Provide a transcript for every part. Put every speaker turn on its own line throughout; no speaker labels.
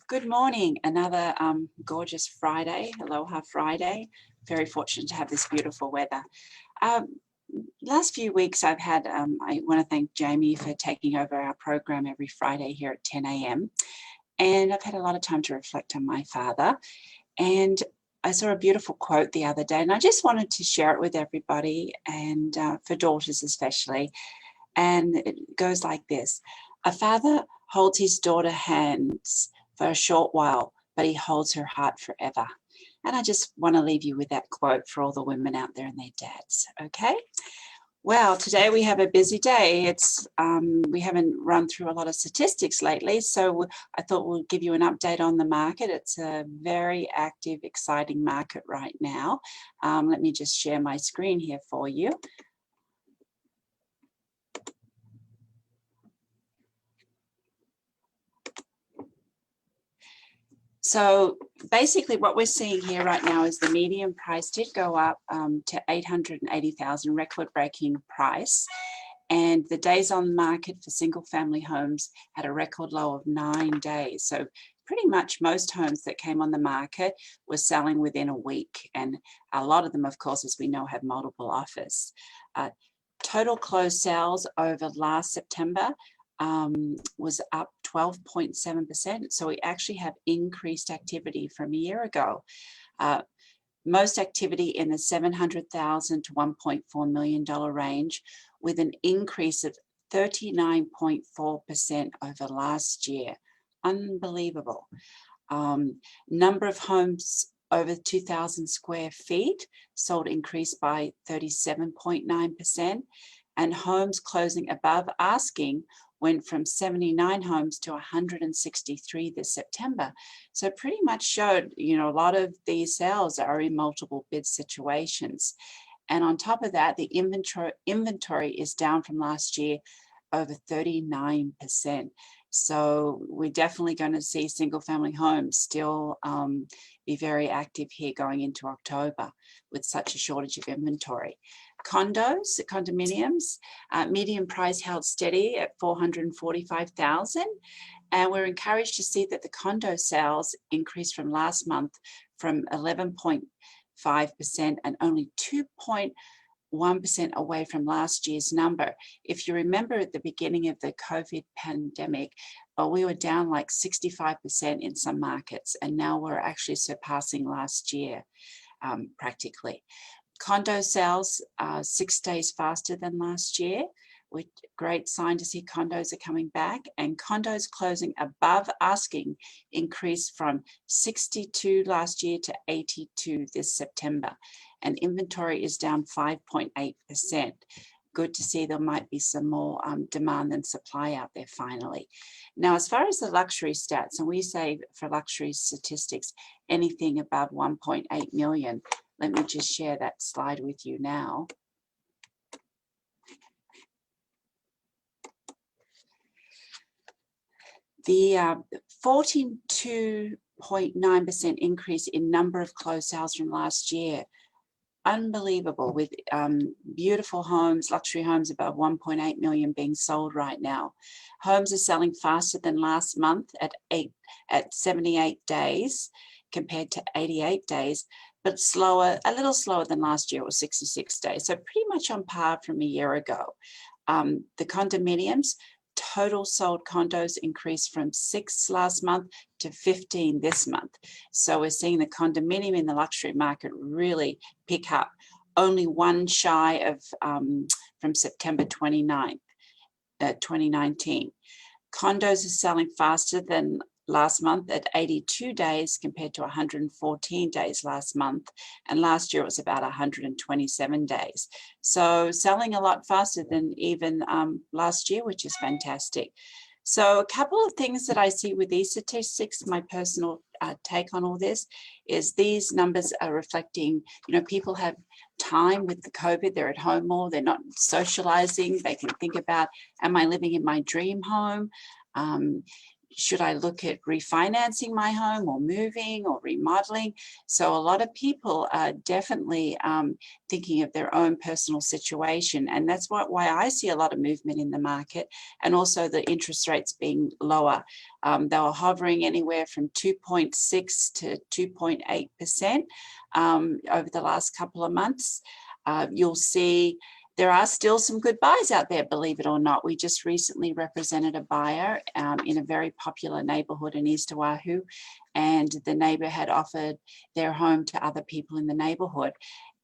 Good morning. Another gorgeous Friday, Aloha Friday. Very fortunate to have this beautiful weather. Last few weeks I've had, I want to thank Jamie for taking over our program every Friday here at 10 a.m. And I've had a lot of time to reflect on my father. And I saw a beautiful quote the other day, and I just wanted to share it with everybody, and for daughters especially. And it goes like this: a father holds his daughter's hands for a short while, but he holds her heart forever. And I just want to leave you with that quote for all the women out there and their dads. Okay. Well, today we have a busy day. It's we haven't run through a lot of statistics lately, so I thought we'll give you an update on the market. It's a very active, exciting market right now. Let me just share my screen here for you. So basically what we're seeing here right now is the median price did go up to 880,000, record-breaking price. And the days on market for single family homes had a record low of 9 days. So pretty much most homes that came on the market were selling within a week. And a lot of them, of course, as we know, have multiple offers. Total closed sales over last September was up 12.7%. So we actually have increased activity from a year ago. Most activity in the $700,000 to $1.4 million range, with an increase of 39.4% over last year. Unbelievable. Number of homes over 2,000 square feet sold increased by 37.9%, and homes closing above asking went from 79 homes to 163 this September. So pretty much showed, a lot of these sales are in multiple bid situations. And on top of that, the inventory is down from last year over 39%. So we're definitely going to see single family homes still be very active here going into October with such a shortage of inventory. Condominiums, median price held steady at $445,000, and we're encouraged to see that the condo sales increased from last month from 11.5% and only 2.1% away from last year's number. If you remember at the beginning of the COVID pandemic, we were down like 65% in some markets, and now we're actually surpassing last year practically. Condo sales 6 days faster than last year, with great sign to see condos are coming back, and condos closing above asking increased from 62 last year to 82 this September, and inventory is down 5.8%. Good to see there might be some more demand than supply out there finally. Now, as far as the luxury stats, and we say for luxury statistics, anything above 1.8 million, let me just share that slide with you now. The 42.9% increase in number of closed sales from last year. Unbelievable, with beautiful homes, luxury homes above 1.8 million being sold right now. Homes are selling faster than last month at 78 days compared to 88 days, but slower, a little slower than last year. It was 66 days. So pretty much on par from a year ago. The condominiums, total sold condos increased from 6 last month to 15 this month. So we're seeing the condominium in the luxury market really pick up. Only one shy of from September 29th, 2019. Condos are selling faster than last month at 82 days compared to 114 days last month, and last year it was about 127 days. So selling a lot faster than even last year, which is fantastic. So a couple of things that I see with these statistics, my personal take on all this is these numbers are reflecting, people have time with the COVID, they're at home more, they're not socializing, they can think about, am I living in my dream home? should I look at refinancing my home or moving or remodeling? So a lot of people are definitely thinking of their own personal situation. And that's why I see a lot of movement in the market, and also the interest rates being lower. They were hovering anywhere from 2.6 to 2.8% over the last couple of months. You'll see there are still some good buys out there, believe it or not. We just recently represented a buyer in a very popular neighborhood in East Oahu, and the neighbor had offered their home to other people in the neighborhood.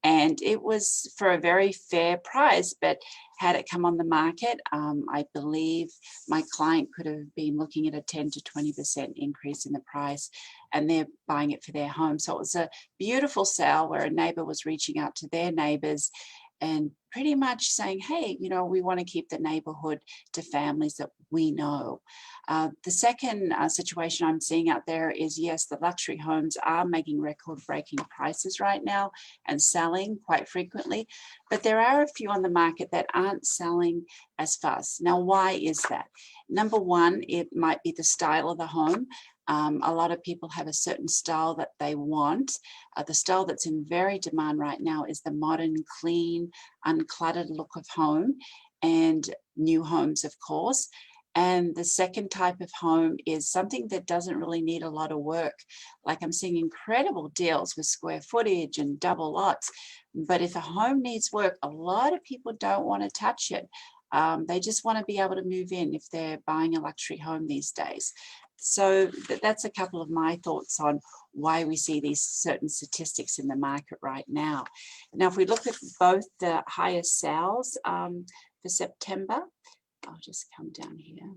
And it was for a very fair price, but had it come on the market, I believe my client could have been looking at a 10 to 20% increase in the price, and they're buying it for their home. So it was a beautiful sale where a neighbor was reaching out to their neighbors and pretty much saying, hey, you know, we want to keep the neighborhood to families that we know. The second situation I'm seeing out there is, yes, the luxury homes are making record-breaking prices right now and selling quite frequently, but there are a few on the market that aren't selling as fast. Now, why is that? Number one, it might be the style of the home. A lot of people have a certain style that they want. The style that's in very demand right now is the modern, clean, uncluttered look of home, and new homes, of course. And the second type of home is something that doesn't really need a lot of work. Like, I'm seeing incredible deals with square footage and double lots. But if a home needs work, a lot of people don't want to touch it. They just want to be able to move in if they're buying a luxury home these days. So that's a couple of my thoughts on why we see these certain statistics in the market right now. Now, if we look at both the highest sales for September, I'll just come down here.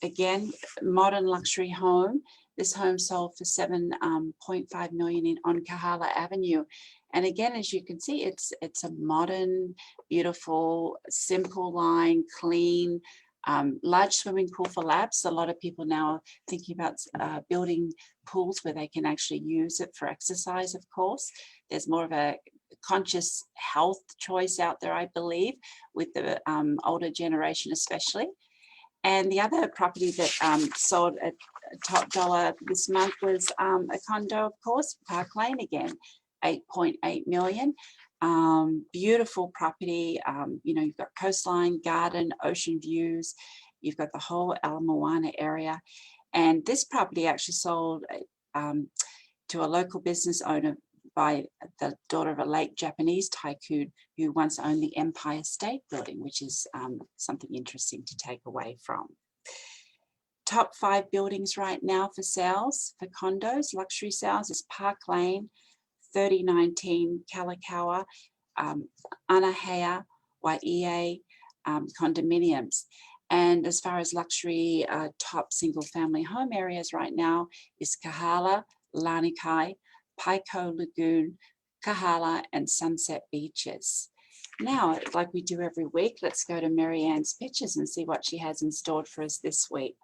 Again, modern luxury home. This home sold for $7.5 million on Kahala Avenue. And again, as you can see, it's a modern, beautiful, simple line, clean, large swimming pool for laps. A lot of people now are thinking about building pools where they can actually use it for exercise, of course. There's more of a conscious health choice out there, I believe, with the older generation especially. And the other property that sold at top dollar this month was a condo, of course, Park Lane again, $8.8 million. Beautiful property. You know, you've got coastline, garden, ocean views. You've got the whole Ala Moana area. And this property actually sold to a local business owner by the daughter of a late Japanese tycoon who once owned the Empire State Building, which is something interesting to take away from. Top 5 buildings right now for sales, for condos, luxury sales, is Park Lane, 3019 Kalakaua, Anahea, Waiea, condominiums. And as far as luxury top single family home areas right now is Kahala, Lanikai, Paiko Lagoon, Kahala, and Sunset Beaches. Now, like we do every week, let's go to Marianne's pictures and see what she has in store for us this week.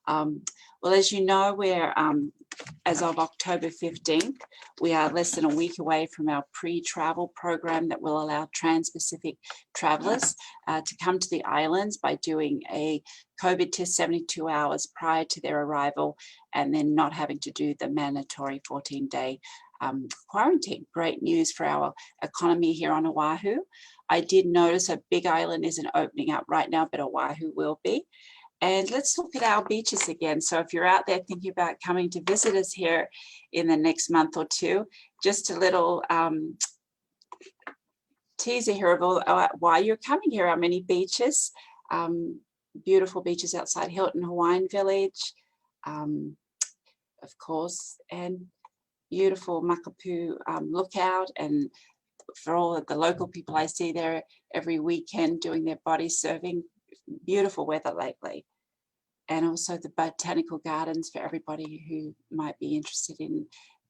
Well, as you know, we're, as of October 15th, we are less than a week away from our pre-travel program that will allow Trans-Pacific travelers to come to the islands by doing a COVID test 72 hours prior to their arrival, and then not having to do the mandatory 14-day quarantine. Great news for our economy here on Oahu. I did notice a Big Island isn't opening up right now, but Oahu will be. And let's look at our beaches again. So if you're out there thinking about coming to visit us here in the next month or two, just a little teaser here of why you're coming here. Our many beaches, beautiful beaches outside Hilton Hawaiian Village, of course, and beautiful Makapu lookout. And for all of the local people I see there every weekend doing their body surfing, beautiful weather lately. And also the botanical gardens for everybody who might be interested in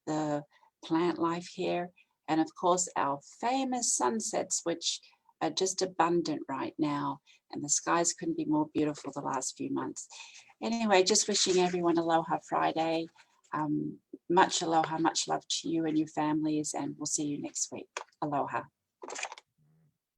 the plant life here. And of course, our famous sunsets, which are just abundant right now. And the skies couldn't be more beautiful the last few months. Anyway, just wishing everyone Aloha Friday. Much aloha, much love to you and your families, and we'll see you next week. Aloha.